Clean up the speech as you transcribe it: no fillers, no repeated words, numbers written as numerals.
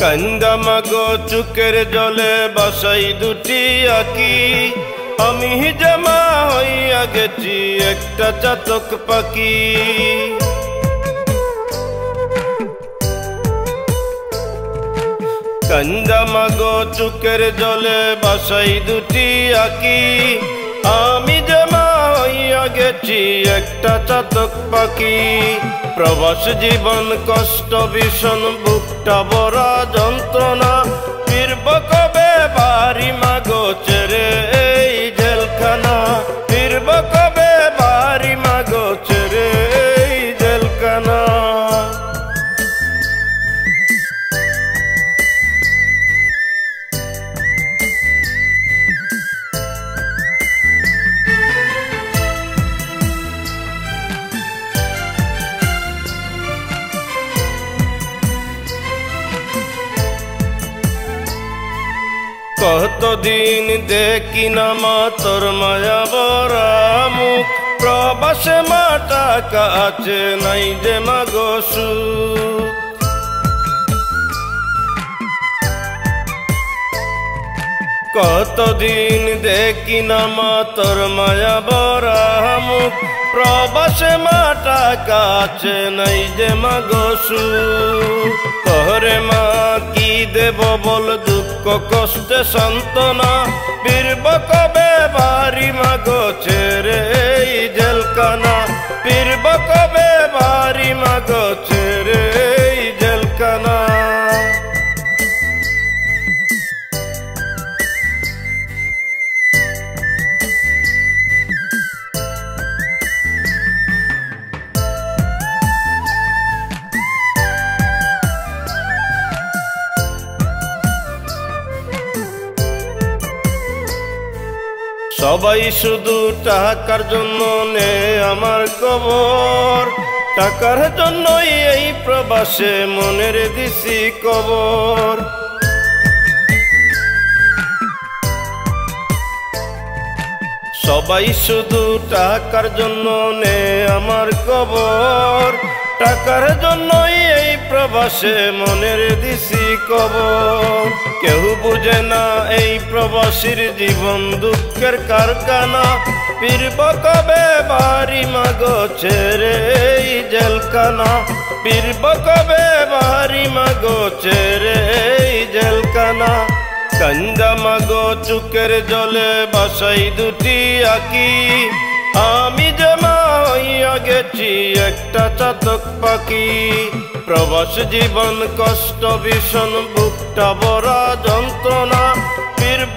কান্দা মাগো চোখের জলে বাসাই দুটি আঁকি আমি জমা হইয়া গেছি একটা চাতক পাখি কান্দা মাগো চোখের জলে বাসাই দুটি আঁকি আমি জমা হইয়া গেছি একটা চাতক পাখি প্রবাস জীবন কষ্ট ভীষণ বুকটা ভরা যন্ত্রণা ফিরব কবে বাড়ি মাগো ছেড়ে এই জেলখানা ফিরব কবে বাড়ি মাগো ছেড়ে এই জেলখানা কতদিন দেখি না মা তোর মায়া ভরা মুখ প্রবাসে মা টাকা আছে নাই যে মাগো সুখ কতদিন দেখি না মা তোর মায়া ভরা মুখ প্রবাসে মা টাকা আছে নাই যে মাগো সুখ তোরে মা কি দেব বল দুঃখ কষ্টে সান্ত্বনা ফিরব কবে বাড়ি মাগো ছেড়ে এই জেলখানা ফিরব কবে বাড়ি মাগো ছেড়ে এই জেলখানা সবাই শুধু টাকার জন্য নে আমার কবর টাকার জন্যই এই প্রবাসে মনের দিছি কবর সবাই শুধু টাকার জন্য নে আমার কবর টাকার জন্যই এই প্রবাসে মনের দিছি কবর কেউ বুঝে না এই প্রবাসীর জীবন দুঃখের কারখানা ফিরব কবে বাড়ি মাগো ছেড়ে এই জেলখানা ফিরব কবে বাড়ি মাগো ছেড়ে এই জেলখানা কান্দা মাগো চোখের জলে বাসাই দুটি আঁকি আমি জমা হইয়া গেছি একটা চাতক পাখি প্রবাস জীবন কষ্ট ভীষণ বুকটা ভরা যন্ত্রণা ফিরব